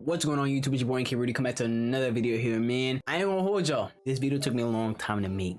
What's going on YouTube? It's your boy BRADY. Come back to another video here, man. I ain't gonna hold y'all. This video took me a long time to make.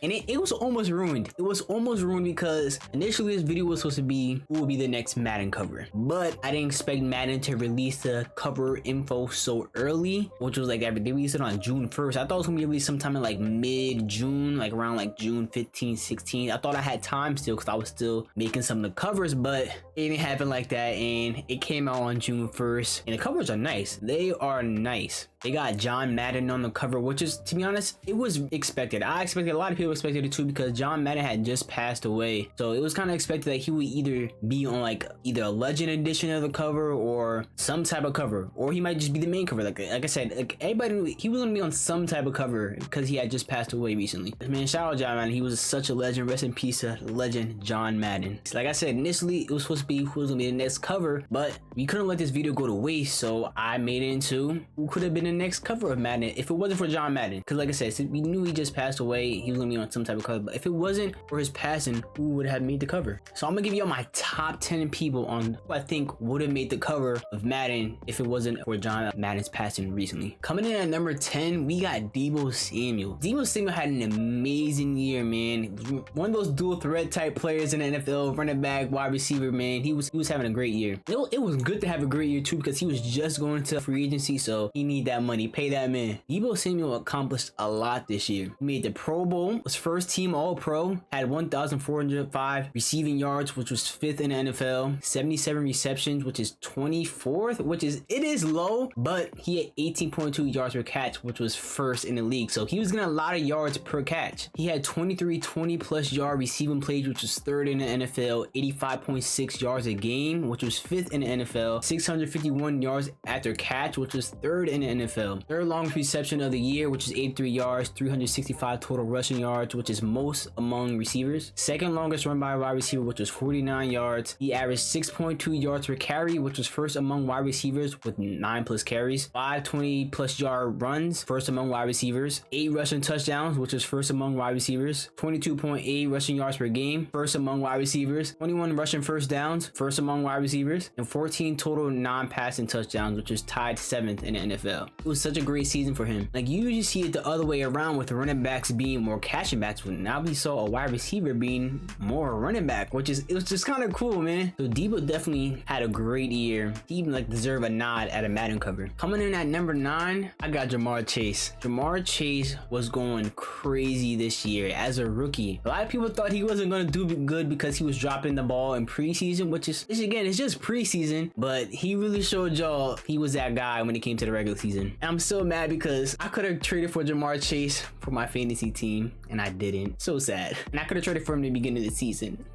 And it was almost ruined. It was almost ruined because initially this video was supposed to be who will be the next Madden cover. But I didn't expect Madden to release the cover info so early, which was like they released it on June 1st. I thought it was gonna be released sometime in like mid-June, like around like June 15, 16. I thought I had time still because I was still making some of the covers, but it didn't happen like that, and it came out on June 1st. And the covers are nice. They are nice. They got John Madden on the cover, which is, to be honest, it was expected. I expected, a lot of people expected it too, because John Madden had just passed away. So it was kind of expected that he would either be on like either a legend edition of the cover or some type of cover, or he might just be the main cover. Like I said, like everybody knew he was gonna be on some type of cover because he had just passed away recently. Man, shout out John Madden. He was such a legend. Rest in peace to legend John Madden. Like I said, initially it was supposed to be who was gonna be the next cover, but we couldn't let this video go to waste, so I made it into who could have been the next cover of Madden if it wasn't for John Madden. Because like I said, we knew he just passed away, he was gonna be on some type of cover, but if it wasn't for his passing, who would have made the cover? So I'm gonna give you all my top 10 people on who I think would have made the cover of Madden if it wasn't for John Madden's passing recently. Coming in at number 10, we got DEEBO Samuel. DEEBO Samuel had an amazing year, man. One of those dual threat type players in the NFL, running back, wide receiver, man. He was having a great year. It was good to have a great year too, because he was just going to free agency, so he need that money. Pay that man. DEEBO Samuel accomplished a lot this year. He made the Pro Bowl, was first team All-Pro, had 1,405 receiving yards, which was 5th in the NFL, 77 receptions, which is 24th, it is low, but he had 18.2 yards per catch, which was 1st in the league. So he was getting a lot of yards per catch. He had 23 20+ yard receiving plays, which was 3rd in the NFL, 85.6 yards a game, which was 5th in the NFL, 651 yards after catch, which was 3rd in the NFL. Third longest reception of the year, which is 83 yards, 365 total rushing yards, which is most among receivers. Second longest run by a wide receiver, which was 49 yards. He averaged 6.2 yards per carry, which was 1st among wide receivers with 9+ carries. 5 20+ yard runs, 1st among wide receivers. 8 rushing touchdowns, which was 1st among wide receivers. 22.8 rushing yards per game, 1st among wide receivers. 21 rushing first downs, 1st among wide receivers. And 14 total non-passing touchdowns, which was tied 7th in the NFL. It was such a great season for him. Like, you usually see it the other way around with running backs being more catching backs, but now we saw a wide receiver being more running back, it was just kind of cool, man. So DEEBO definitely had a great year. He even like deserve a nod at a Madden cover. Coming in at number 9, I got Jamar Chase. Jamar Chase was going crazy this year as a rookie. A lot of people thought he wasn't going to do good because he was dropping the ball in preseason, which again, it's just preseason, but he really showed y'all he was that guy when it came to the regular season. And I'm so mad because I could have traded for Jamar Chase for my fantasy team, and I didn't. So sad. And I could have traded for him at the beginning of the season.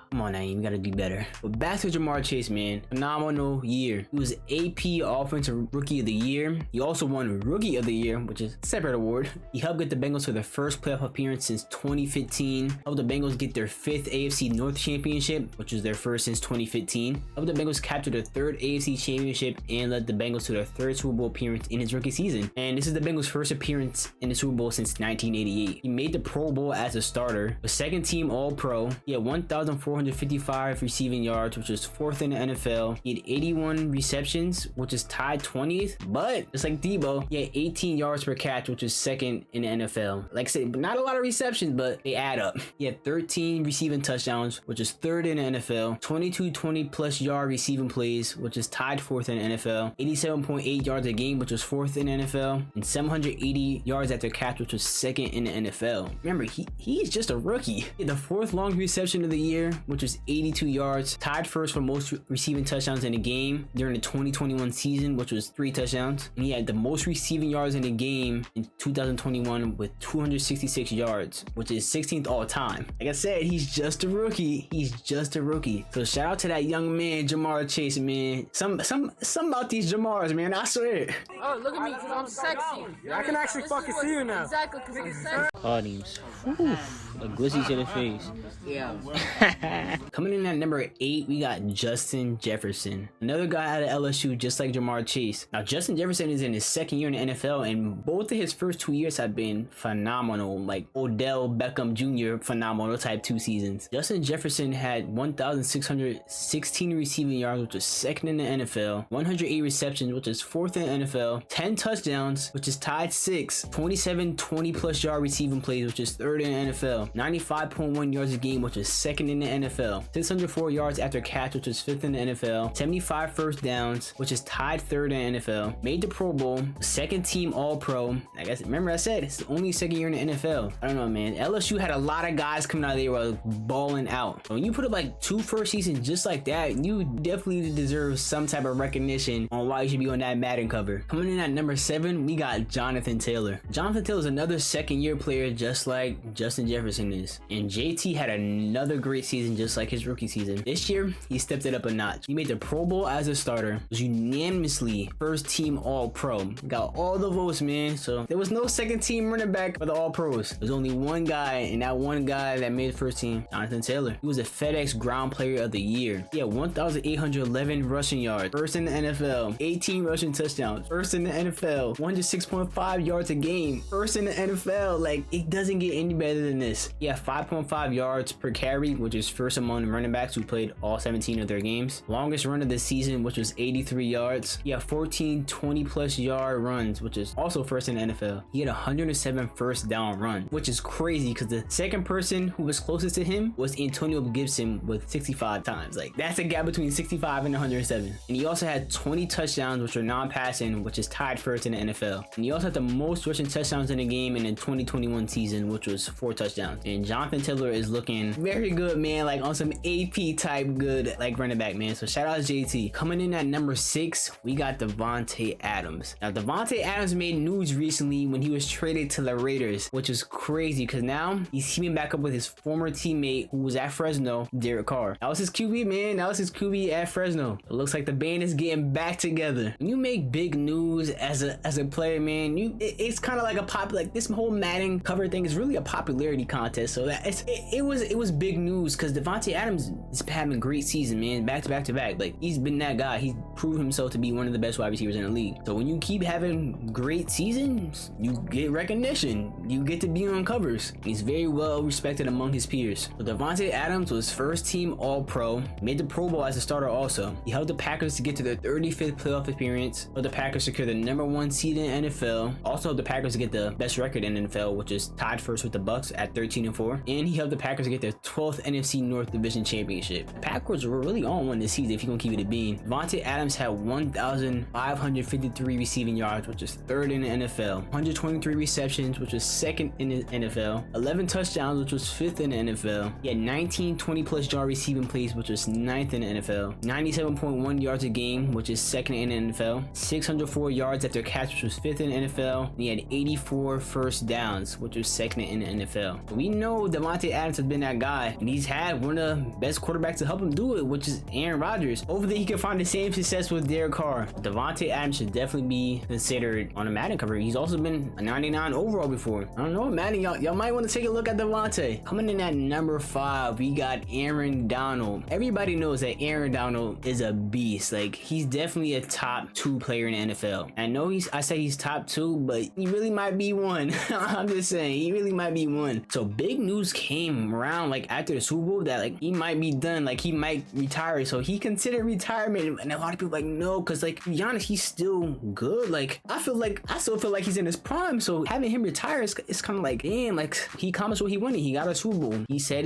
Come on now, you gotta do better. But back to Jamar Chase, man. Phenomenal year. He was AP Offensive Rookie of the Year. He also won Rookie of the Year, which is a separate award. He helped get the Bengals to their first playoff appearance since 2015. Helped the Bengals get their 5th AFC North Championship, which was their first since 2015. Helped the Bengals capture their 3rd AFC Championship and led the Bengals to their 3rd Super Bowl appearance in his rookie season. And this is the Bengals' first appearance in the Super Bowl since 1988. He made the Pro Bowl as a starter. Was 2nd team All-Pro. He had 1,455 receiving yards, which was 4th in the NFL. He had 81 receptions, which is tied 20th, but just like DEEBO, he had 18 yards per catch, which was 2nd in the NFL. Like I said, not a lot of receptions, but they add up. He had 13 receiving touchdowns, which is 3rd in the NFL. 22 20+ yard receiving plays, which is tied 4th in the NFL. 87.8 yards a game, which was 4th in the NFL, and 780 yards after catch, which was 2nd in the NFL. Remember, he's just a rookie. He had the 4th longest reception of the year, which was 82 yards, tied 1st for most receiving touchdowns in a game during the 2021 season, which was 3 touchdowns. And he had the most receiving yards in a game in 2021 with 266 yards, which is 16th all time. Like I said, he's just a rookie. So shout out to that young man, Jamar Chase, man. Some about these Jamars, man. I swear. Oh, look at me, because I'm sexy. I can actually fucking see you now. Exactly, because I'm sexy. Audience. A glizzy to the face. Yeah. Coming in at number 8, we got Justin Jefferson, another guy out of LSU, just like Jamar Chase. Now, Justin Jefferson is in his second year in the NFL, and both of his first 2 years have been phenomenal, like Odell Beckham Jr. phenomenal type 2 seasons. Justin Jefferson had 1,616 receiving yards, which is second in the NFL, 108 receptions, which is fourth in the NFL, 10 touchdowns, which is tied 6th, 27 20-plus yard receiving plays, which is third in the NFL, 95.1 yards a game, which is second in the NFL, 604 yards after catch, which is fifth in the NFL, 75 first downs, which is tied third in the NFL, made the Pro Bowl, second team All-Pro. I guess, remember I said it's the only second year in the NFL. I don't know, man. LSU had a lot of guys coming out of there were balling out. When you put up like 2 first seasons just like that, you definitely deserve some type of recognition on why you should be on that Madden cover. Coming in at number 7, we got Jonathan Taylor. Jonathan Taylor is another second year player just like Justin Jefferson is. And JT had another great season just like his rookie season. This year, he stepped it up a notch. He made the Pro Bowl as a starter, was unanimously first team All-Pro. Got all the votes, man. So there was no second team running back for the All-Pros. There's only one guy, and that one guy that made first team, Jonathan Taylor. He was a FedEx Ground Player of the Year. He had 1,811 rushing yards, first in the NFL, 18 rushing touchdowns, first in the NFL, 106.5 yards a game, first in the NFL. Like, it doesn't get any better than this. He had 5.5 yards per carry, which is first among running backs who played all 17 of their games. Longest run of the season, which was 83 yards. He had 14 20-plus yard runs, which is also first in the NFL. He had 107 first down run, which is crazy because the second person who was closest to him was Antonio Gibson with 65 times. Like, that's a gap between 65 and 107. And he also had 20 touchdowns, which are non-passing, which is tied first in the NFL. And he also had the most rushing touchdowns in the game in the 2021 season, which was 4 touchdowns. And Jonathan Taylor is looking very good, man, like on some AP type good, like running back, man. So shout out to JT. Coming in at number 6, we got Davante Adams. Now, Davante Adams made news recently when he was traded to the Raiders, which is crazy because now he's teaming back up with his former teammate who was at Fresno, Derek Carr. That was his QB, man. That was his QB at Fresno. It looks like the band is getting back together. When you make big news as a player, man, it's kind of like a pop, like this whole Madden cover thing is really a popularity contest. So that it was big news because Davante Adams is having a great season, man, back to back. Like, he's been that guy. He's proved himself to be one of the best wide receivers in the league. So when you keep having great seasons, you get recognition. You get to be on covers. He's very well respected among his peers. So Davante Adams was first team All-Pro, made the Pro Bowl as a starter also. He helped the Packers to get to their 35th playoff appearance, helped the Packers secure the #1 seed in NFL, also helped the Packers to get the best record in NFL, which is tied first with the Bucks at 13-4, and he helped the Packers to get their 12th NFC North Division Championship. The Packers were really on one this season if you're gonna keep it a bean. Davante Adams had 1,553 receiving yards, which is third in the NFL, 123 receptions, which was second in the NFL, 11 touchdowns, which was fifth in the NFL. He had 19 20-plus yard receiving plays, which was ninth in the NFL, 97.1 yards a game, which is second in the NFL, 604 yards after catch, which was fifth in the NFL, and he had 84 first downs, which was second in the NFL. We know Davante Adams has been that guy, and he's had one of the best quarterbacks to help him do it, which is Aaron Rodgers. Hopefully he can find the same success with Derek Carr. Davante Adams should definitely be considered on a Madden cover. He's also been a 99 overall before. I don't know, Madden, y'all might want to take a look at Davante. Coming in at number 5, we got Aaron Donald. Everybody knows that Aaron Donald is a beast. Like, he's definitely a top 2 player in the NFL. I know I say he's top 2, but he really might be one. I'm just saying, he really might be one. So big news came around like after the Super Bowl that like he might be done, like he might retire. So he considered retirement, and a lot of people like no, because like to be honest, he's still good. Like I still feel like he's in his prime. So having him retire is kind of like, damn, like he accomplished what he wanted. He got a Super Bowl. He said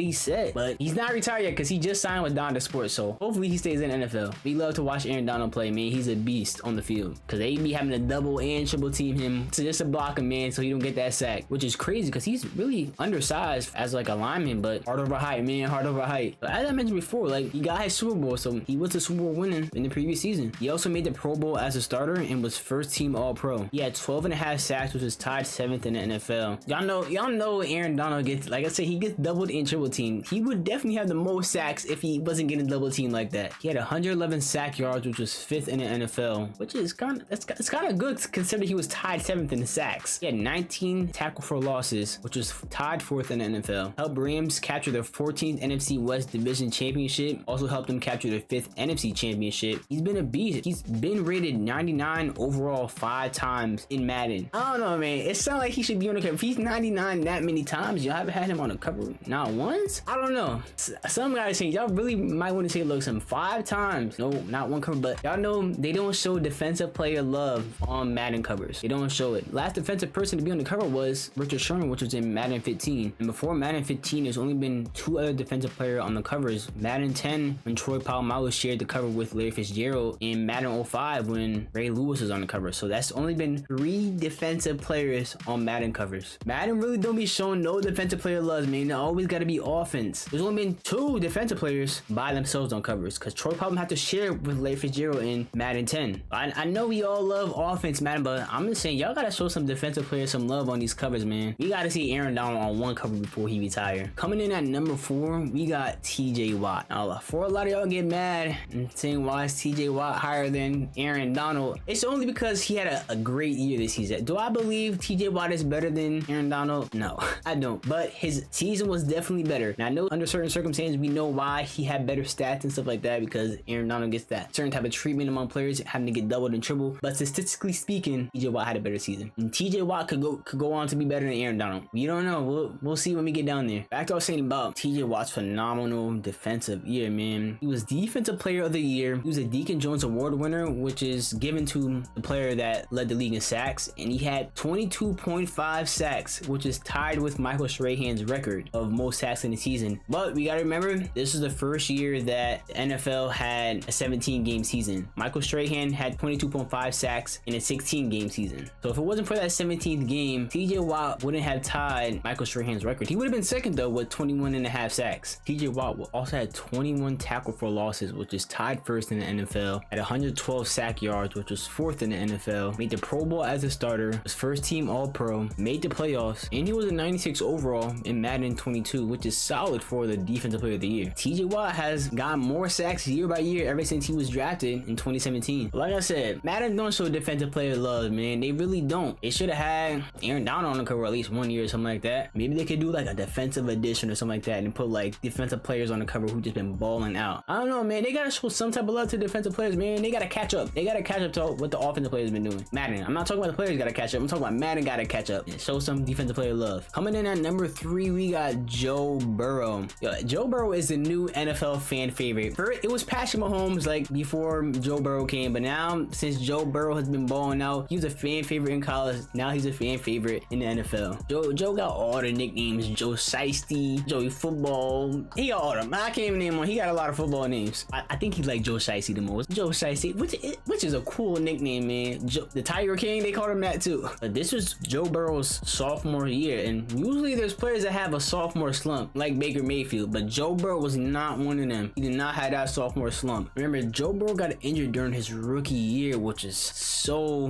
but he's not retired yet because he just signed with Donda Sports. So hopefully he stays in the NFL. We love to watch Aaron Donald play, man. He's a beast on the field because they be having to double and triple team him to just to block him, man, so he don't get that sack, which is crazy because he's really undersized as like a lineman, but hard over height, man, hard over height. But as I mentioned before, like he got his Super Bowl, so he was the Super Bowl winner in the previous season. He also made the Pro Bowl as a starter and was first team All-Pro. He had 12.5 sacks, which was tied 7th in the NFL. Y'all know Aaron Donald gets, like I said, he gets doubled and triple teamed. He would definitely have the most sacks if he wasn't getting double teamed like that. He had 111 sack yards, which was 5th in the NFL, which is kind of good considering he was tied 7th in the sacks. He had 19 tackle for losses, which was tied 4th in the NFL. Helped Rams capture their 14th NFC NFC West Division Championship, also helped him capture the 5th NFC Championship. He's been a beast. He's been rated 99 overall 5 times in Madden. I don't know, man. It sounds like he should be on the cover. If he's 99 that many times, y'all haven't had him on the cover not once? I don't know. Some guys saying y'all really might want to say, look, some 5 times. No, not one cover, but y'all know they don't show defensive player love on Madden covers. They don't show it. Last defensive person to be on the cover was Richard Sherman, which was in Madden 15. And before Madden 15, there's only been 2 other defensive players on the covers. Madden 10, when Troy Polamalu shared the cover with Larry Fitzgerald, and Madden 05 when Ray Lewis was on the cover. So that's only been 3 defensive players on Madden covers. Madden really don't be showing no defensive player loves, man. They always got to be offense. There's only been 2 defensive players by themselves on covers because Troy Polamalu had to share with Larry Fitzgerald in Madden 10. I know we all love offense, Madden, but I'm just saying y'all gotta show some defensive players some love on these covers, man. We gotta see Aaron Donald on one cover before he retire. Coming in at number 4, we got TJ Watt. Now, for a lot of y'all get mad and saying why is TJ Watt higher than Aaron Donald, it's only because he had a great year this season. Do I believe TJ Watt is better than Aaron Donald? No, I don't. But his season was definitely better. Now, I know under certain circumstances we know why he had better stats and stuff like that because Aaron Donald gets that certain type of treatment among players having to get doubled and tripled. But statistically speaking, TJ Watt had a better season. And TJ Watt could go on to be better than Aaron Donald. We don't know. We'll see when we get down there. Back to what I was saying about TJ Watt's phenomenal defensive year, man. He was defensive player of the year. He was a Deacon Jones Award winner, which is given to the player that led the league in sacks. And he had 22.5 sacks, which is tied with Michael Strahan's record of most sacks in the season. But we gotta remember, this is the first year that the NFL had a 17-game season. Michael Strahan had 22.5 sacks in a 16-game season. So if it wasn't for that 17th game, TJ Watt wouldn't have tied Michael Strahan's record. He would have been second though with 21.5 sacks. TJ Watt also had 21 tackle for losses, which is tied first in the NFL, at 112 sack yards, which was 4th in the NFL, made the Pro Bowl as a starter, was first team All-Pro, made the playoffs, and he was a 96 overall in Madden 22, which is solid for the defensive player of the year. TJ Watt has gotten more sacks year by year ever since he was drafted in 2017. Like I said, Madden don't show defensive player love, man. They really don't. They should have had Aaron Donald on the cover at least 1 year or something like that. Maybe they could do like a defensive edition or something like that and put like defensive players on the cover who just been balling out. I don't know, man. They gotta show some type of love to defensive players, man. They gotta catch up. They gotta catch up to what the offensive players been doing. Madden, I'm not talking about the players gotta catch up. I'm talking about Madden gotta catch up and show some defensive player love. Coming in at number 3, we got Joe Burrow. Yo, Joe Burrow is the new NFL fan favorite. First, it was Patrick Mahomes like before Joe Burrow came, but now since Joe Burrow has been balling out, he was a fan favorite in college. Now he's a fan favorite in the NFL. Joe got all the nicknames. Joe Shiesty, Joey Football. He got all them. I can't even name one. He got a lot of football names. I think he like Joe Shiesty the most. Joe Shiesty, which is a cool nickname, man. The Tiger King, they called him that too. But this was Joe Burrow's sophomore year, and usually there's players that have a sophomore slump, like Baker Mayfield, but Joe Burrow was not one of them. He did not have that sophomore slump. Remember, Joe Burrow got injured during his rookie year, which is so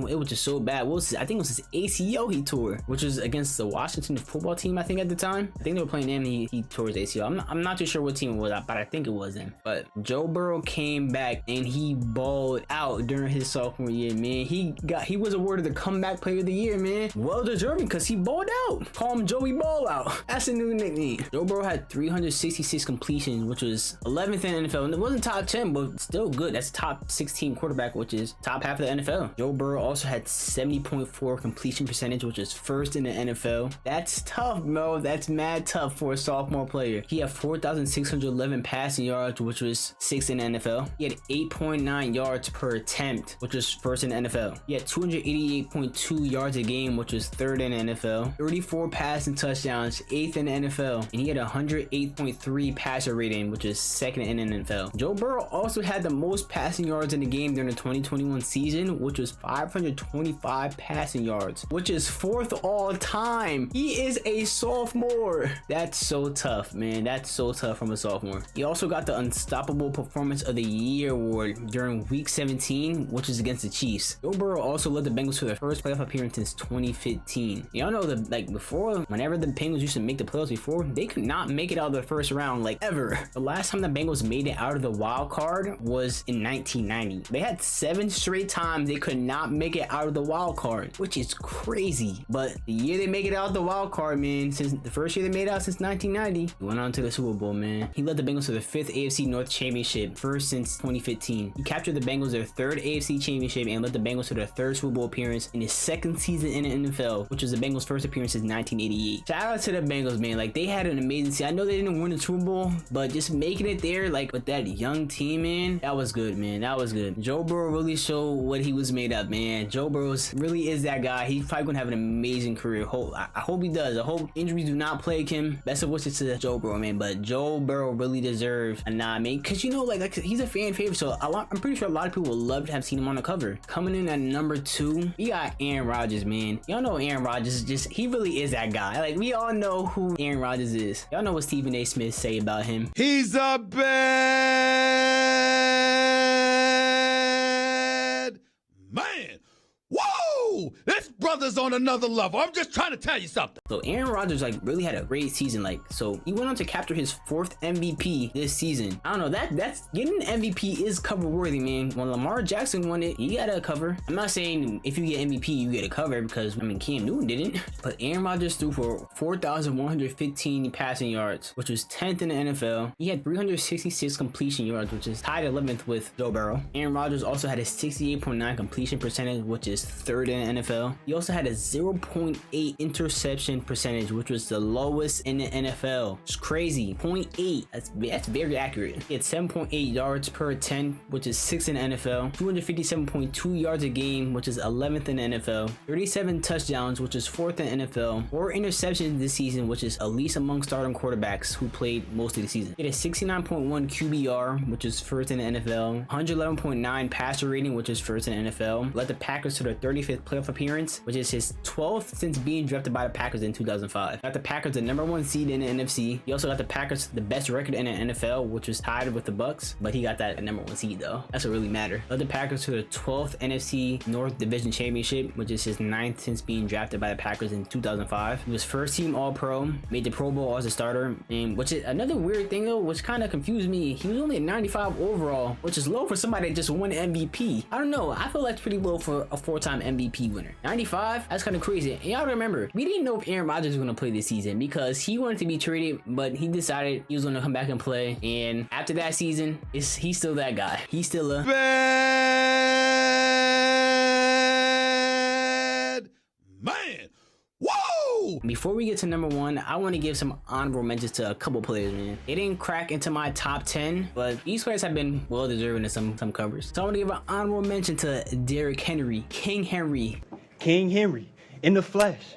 bad. I think it was his ACL he tore, which was against the Washington football team, I think at the time. I think they were playing him, he tore his ACL. I'm not too sure what team it was, but I think it was him. But Joe Burrow came back and he balled out during his sophomore year, man. He was awarded the comeback player of the year, man. Well deserving because he balled out. Call him Joey Ball Out. That's a new nickname. Joe Burrow had 366 completions, which was 11th in the NFL. And it wasn't top 10, but still good. That's top 16 quarterback, which is top half of the NFL. Joe Burrow also had 70.4 completion percentage, which is first in the NFL. That's tough, bro. That's mad tough for a sophomore player. He had 4,611 passing yards, which was 6th in the NFL. He had 8.9 yards per attempt, which was first in the NFL. He had 288.2 yards a game, which was 3rd in the NFL. 34 passing touchdowns, 8th in the NFL. And he had 108.3 passer rating, which is 2nd in the NFL. Joe Burrow also had the most passing yards in the game during the 2021 season, which was 525 passing yards, which is 4th all time. He is a sophomore. That's so tough, man. That's so tough from a sophomore. He also got the Unstoppable Performance of the Year award during week 17, which is against the Chiefs. Joe Burrow also led the Bengals to their first playoff appearance since 2015. Y'all know that before, whenever the Bengals used to make the playoffs before, they could not make it out of the first round ever. The last time the Bengals made it out of the wild card was in 1990. They had 7 straight times they could not make it out of the wild card, which is crazy. But the year they make it out of the wild card, man, since the first year they made it out since 1990, they went on to the Super Super Bowl, man. He led the Bengals to the 5th AFC North Championship, first since 2015. He captured the Bengals their 3rd AFC Championship and led the Bengals to their 3rd Super Bowl appearance in his 2nd season in the NFL, which was the Bengals' first appearance since 1988. Shout out to the Bengals, man. Like, they had an amazing season. I know they didn't win the Super Bowl, but just making it there, like, with that young team, man, that was good, man. That was good. Joe Burrow really showed what he was made of, man. Joe Burrow really is that guy. He's probably gonna have an amazing career. I hope he does. I hope injuries do not plague him. Best of wishes to Joe Burrow, man. But Joe Burrow really deserves a nod, man, because you know, like he's a fan favorite, so I'm pretty sure a lot of people would love to have seen him on the cover. Coming in at number 2, we got Aaron Rodgers, man. Y'all know Aaron Rodgers, he really is that guy. Like, we all know who Aaron Rodgers is. Y'all know what Stephen A. Smith say about him. He's a bad man. Whoa! This brother's on another level. I'm just trying to tell you something. So Aaron Rodgers, like, really had a great season. Like, so he went on to capture his 4th MVP this season. I don't know, that's getting an MVP is cover worthy, man. When Lamar Jackson won it, you gotta cover. I'm not saying if you get MVP, you get a cover, because I mean, Cam Newton didn't. But Aaron Rodgers threw for 4,115 passing yards, which was 10th in the NFL. He had 366 completion yards, which is tied 11th with Joe Burrow. Aaron Rodgers also had a 68.9 completion percentage, which is 3rd in the NFL. He also had a 0.8 interception percentage, which was the lowest in the NFL. It's crazy. 0.8. That's very accurate. He had 7.8 yards per attempt, which is 6th in the NFL. 257.2 yards a game, which is 11th in the NFL. 37 touchdowns, which is 4th in the NFL. 4 interceptions this season, which is at least among starting quarterbacks who played most of the season. He had a 69.1 QBR, which is 1st in the NFL. 111.9 passer rating, which is 1st in the NFL. Led the Packers to their 35th playoff appearance, which is his 12th since being drafted by the Packers in 2005. Got the Packers the #1 seed in the NFC. He also got the Packers the best record in the NFL, which was tied with the Bucks, but he got that #1 seed though. That's what really matters. Led the Packers to the 12th NFC North Division Championship, which is his 9th since being drafted by the Packers in 2005. He was 1st team All-Pro, made the Pro Bowl as a starter, and which is another weird thing though, which kind of confused me. He was only a 95 overall, which is low for somebody that just won MVP. I don't know. I feel like it's pretty low for a 4-time MVP winner. 95? That's kind of crazy. And y'all remember, we didn't know if Aaron Rodgers was going to play this season because he wanted to be traded, but he decided he was going to come back and play. And after that season, he's still that guy. He's still a Bad man. Whoa! Before we get to #1, I want to give some honorable mentions to a couple players, man. They didn't crack into my top 10, but these players have been well deserving of some covers. So I want to give an honorable mention to Derrick Henry, King Henry. King Henry in the flesh.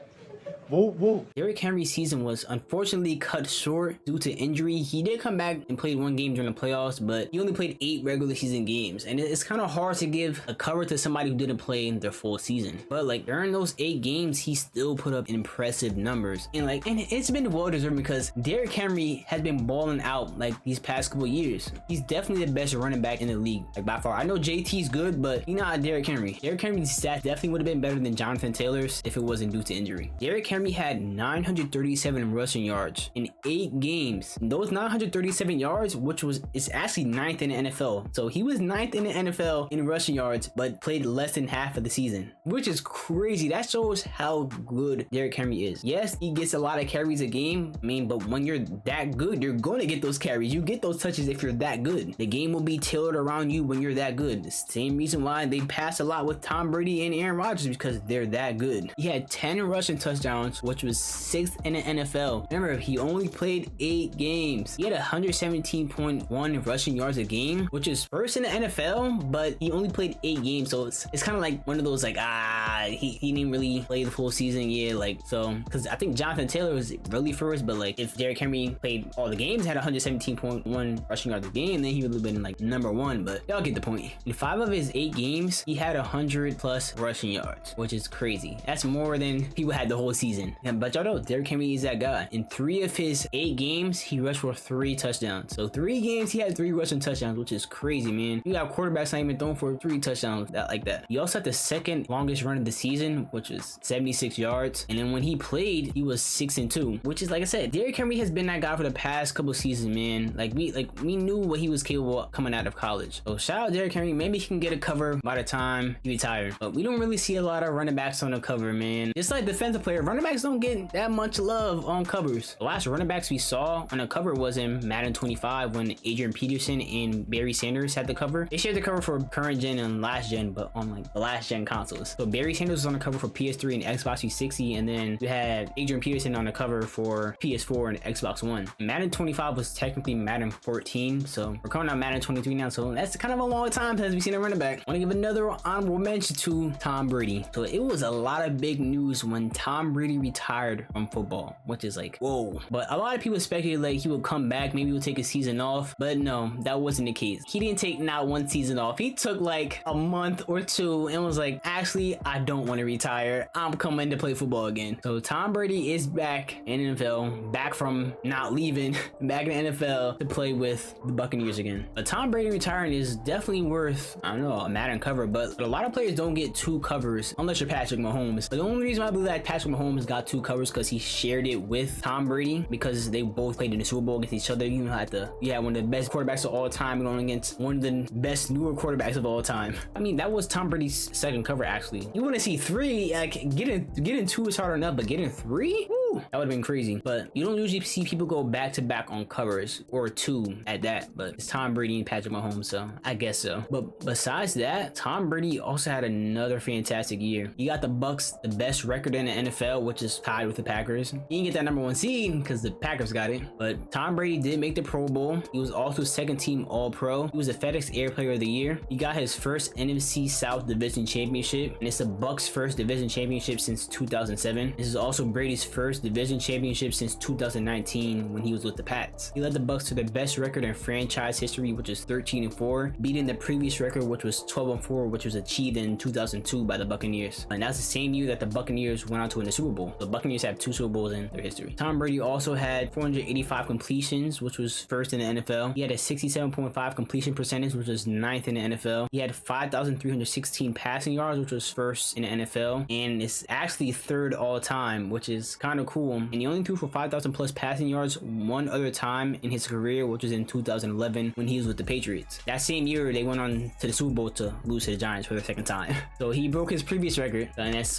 Whoa, whoa. Derrick Henry's season was unfortunately cut short due to injury. He did come back and played 1 game during the playoffs, but he only played 8 regular season games. And it's kind of hard to give a cover to somebody who didn't play in their full season. But like during those 8 games, he still put up impressive numbers. And it's been well deserved because Derrick Henry has been balling out like these past couple years. He's definitely the best running back in the league, like by far. I know JT's good, but he's not Derrick Henry. Derrick Henry's stats definitely would have been better than Jonathan Taylor's if it wasn't due to injury. Derrick Henry had 937 rushing yards in 8 games. And those 937 yards, which is actually 9th in the NFL. So he was 9th in the NFL in rushing yards, but played less than half of the season, which is crazy. That shows how good Derrick Henry is. Yes, he gets a lot of carries a game. I mean, but when you're that good, you're going to get those carries. You get those touches if you're that good. The game will be tailored around you when you're that good. The same reason why they pass a lot with Tom Brady and Aaron Rodgers, because they're that good. He had 10 rushing touchdowns, which was 6th in the NFL. Remember, he only played 8 games. He had 117.1 rushing yards a game, which is 1st in the NFL, but he only played 8 games. So it's kind of like one of those like, he didn't really play the full season. Yeah, like, so, because I think Jonathan Taylor was really first, but like if Derrick Henry played all the games, had 117.1 rushing yards a game, then he would have been like #1, but y'all get the point. In 5 of his 8 games, he had 100+ rushing yards, which is crazy. That's more than people had the whole season. But y'all know Derrick Henry is that guy. In 3 of his 8 games, he rushed for 3 touchdowns. So 3 games, he had 3 rushing touchdowns, which is crazy, man. You got quarterbacks not even throwing for 3 touchdowns like that. He also had the 2nd longest run of the season, which was 76 yards. And then when he played, he was 6-2, which is, like I said, Derrick Henry has been that guy for the past couple seasons, man. Like we knew what he was capable of coming out of college. So shout out Derrick Henry. Maybe he can get a cover by the time he retires. But we don't really see a lot of running backs on the cover, man. Just like defensive player, running backs don't get that much love on covers. The last running backs we saw on a cover was in Madden 25 when Adrian Peterson and Barry Sanders had the cover. They shared the cover for current gen and last gen, but on like the last gen consoles. So Barry Sanders was on the cover for PS3 and Xbox 360, and then we had Adrian Peterson on the cover for PS4 and Xbox One. Madden 25 was technically Madden 14, so we're coming out Madden 23 now, so that's kind of a long time since we've seen a running back. I want to give another honorable mention to Tom Brady. So it was a lot of big news when Tom Brady retired from football, which is like, whoa. But a lot of people speculated like he would come back, maybe he would take a season off, but no, that wasn't the case. He didn't take not one season off. He took like a month or two and was like, actually, I don't want to retire. I'm coming to play football again. So Tom Brady is back in NFL, back from not leaving, back in the NFL to play with the Buccaneers again. But Tom Brady retiring is definitely worth, I don't know, a Madden cover, but a lot of players don't get two covers unless you're Patrick Mahomes. The only reason I believe that Patrick Mahomes got two covers because he shared it with Tom Brady, because they both played in the Super Bowl against each other. You had one of the best quarterbacks of all time going against one of the best newer quarterbacks of all time. I mean, that was Tom Brady's second cover actually. You want to see three? Like getting two is hard enough, but getting three? Woo, that would have been crazy. But you don't usually see people go back to back on covers, or two at that. But it's Tom Brady and Patrick Mahomes, so I guess so. But besides that, Tom Brady also had another fantastic year. He got the Bucks the best record in the NFL, which is tied with the Packers. He didn't get that number one seed because the Packers got it. But Tom Brady did make the Pro Bowl. He was also second team All-Pro. He was the FedEx Air Player of the Year. He got his first NFC South Division Championship, and it's the Bucks' first division championship since 2007. This is also Brady's first division championship since 2019 when he was with the Pats. He led the Bucks to their best record in franchise history, which is 13-4, beating the previous record, which was 12-4, which was achieved in 2002 by the Buccaneers. And that's the same year that the Buccaneers went on to win the Super Bowl. The Buccaneers have two Super Bowls in their history. Tom Brady also had 485 completions, which was first in the NFL. He had a 67.5 completion percentage, which was ninth in the NFL. He had 5,316 passing yards, which was first in the NFL, and it's actually third all time, which is kind of cool. And he only threw for 5,000 plus passing yards one other time in his career, which was in 2011 when he was with the Patriots. That same year, they went on to the Super Bowl to lose to the Giants for the second time. So he broke his previous record, and that's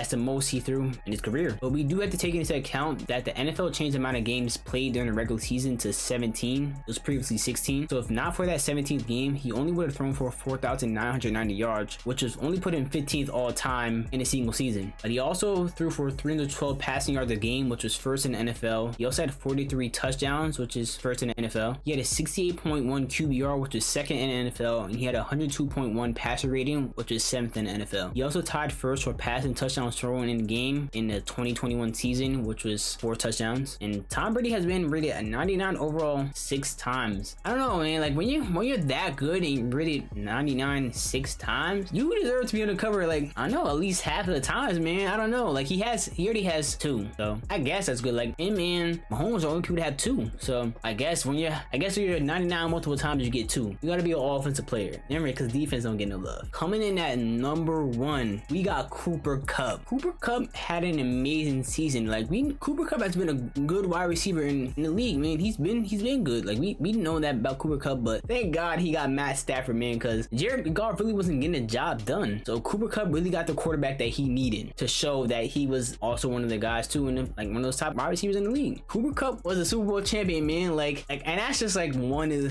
the most he threw in his career. But we do have to take into account that the NFL changed the amount of games played during the regular season to 17. It was previously 16. So if not for that 17th game, he only would have thrown for 4,990 yards, which was only put in 15th all time in a single season. But he also threw for 312 passing yards a game, which was first in the NFL. He also had 43 touchdowns, which is first in the NFL. He had a 68.1 QBR, which is second in the NFL, and he had a 102.1 passer rating, which is 7th in the NFL. He also tied first for passing touchdowns thrown in the game in the 2021 season, which was 4 touchdowns. And Tom Brady has been rated a 99 overall 6 times. I don't know, man. Like when you're that good and rated 99 6 times, you deserve to be on the cover. Like I know at least half of the times, man. I don't know. Like he already has 2, so I guess that's good. Like him and Mahomes are the only people that have 2. So I guess when you're 99 multiple times, you get 2. You got to be an offensive player. Remember, because defense don't get no love. Coming in at number 1, we got Cooper Kupp. Cooper Kupp had an amazing season. Like Cooper Kupp has been a good wide receiver in the league, man. He's been good. Like we didn't know that about Cooper Kupp, but thank God he got Matt Stafford, man, because Jared Goff really wasn't getting the job done. So Cooper Kupp really got the quarterback that he needed to show that he was also one of the guys too, and like one of those top wide receivers in the league. Cooper Kupp was a Super Bowl champion, man. Like, and that's just like one of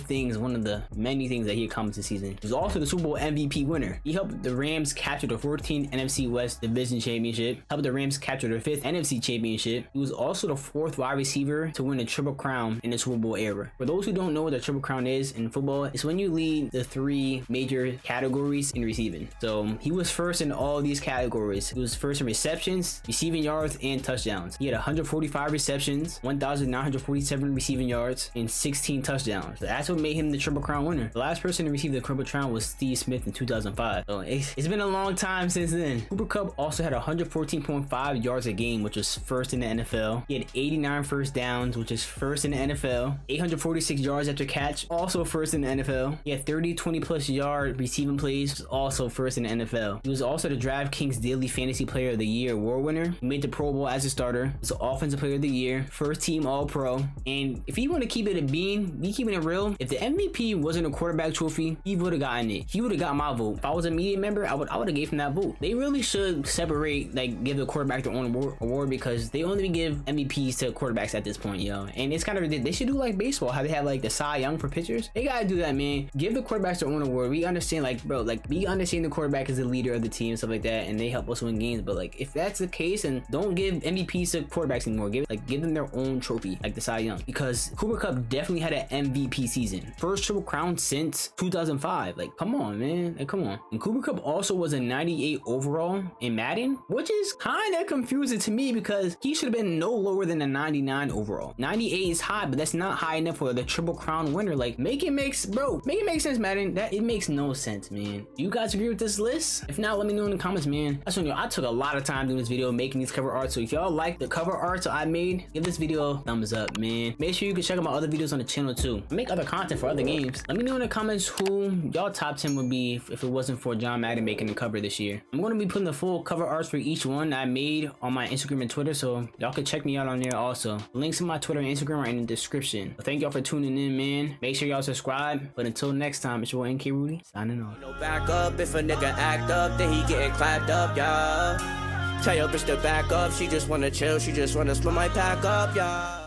the many things that he accomplished this season. He was also the Super Bowl MVP winner. He helped the Rams capture the 14th NFC West Division Championship, helped the Rams capture their 5th NFC Championship. He was also the 4th wide receiver to win a Triple Crown in the Super Bowl era. For those who don't know what the Triple Crown is in football, it's when you lead the 3 major categories in receiving. So he was first in all these categories. He was first in receptions, receiving yards, and touchdowns. He had 145 receptions, 1,947 receiving yards, and 16 touchdowns. So that's what made him the Triple Crown winner. The last person to receive the Triple Crown was Steve Smith in 2005. So it's been a long time since then. Cooper Kupp also had 114.5 yards a game, which was first in the NFL. He had 89 first downs, which is first in the NFL. 846 yards after catch, also first in the NFL. He had 30 20+ yard receiving plays, which is also first in the NFL. He was also the DraftKings Daily Fantasy Player of the Year award winner. He made the Pro Bowl as a starter. receiver, was the offensive player of the year, first team all-pro. And if you want to keep it a bean, be keeping it real, if the MVP wasn't a quarterback trophy, he would have gotten it. He would have got my vote. If I was a media member, I would have gave him that vote. They really should separate, like, give the quarterback their own award, because they only give MVPs to quarterbacks at this point, yo. And it's kind of ridiculous. They should do like baseball, how they have like the Cy Young for pitchers. They gotta do that, man. Give the quarterbacks their own award. We understand, like, bro, like, we understand the quarterback is the leader of the team and stuff like that, and they help us win games. But like, if that's the case, and don't give MVPs to quarterbacks anymore. Give them their own trophy, like the Cy Young, because Cooper Kupp definitely had an MVP season, first triple crown since 2005. Like, come on, man. Like, come on. And Cooper Kupp also was a 98 overall in Madden, which is kind of confusing to me because he should have been no lower than a 99 overall. 98 is high, but that's not high enough for the triple crown winner. Like, make it make sense, Madden. That it makes no sense, man. Do you guys agree with this list? If not, let me know in the comments, man. I took a lot of time doing this video, making these cover arts. So if y'all like the cover arts I made, give this video a thumbs up, man. Make sure you can check out my other videos on the channel too. I make other content for other games. Let me know in the comments who y'all top 10 would be if it wasn't for John Madden making the cover this year. I'm going to be putting the full cover arts for each one I made on my Instagram and Twitter, so y'all can check me out on there also. The links to my Twitter and Instagram are in the description. Thank y'all for tuning in, man. Make sure y'all subscribe. But until next time, it's your boy NK Rudy signing off. No back up, if a nigga act up, then he getting clapped up, yeah. Tell your bitch to back up, she just wanna chill, she just wanna split my pack up, yeah.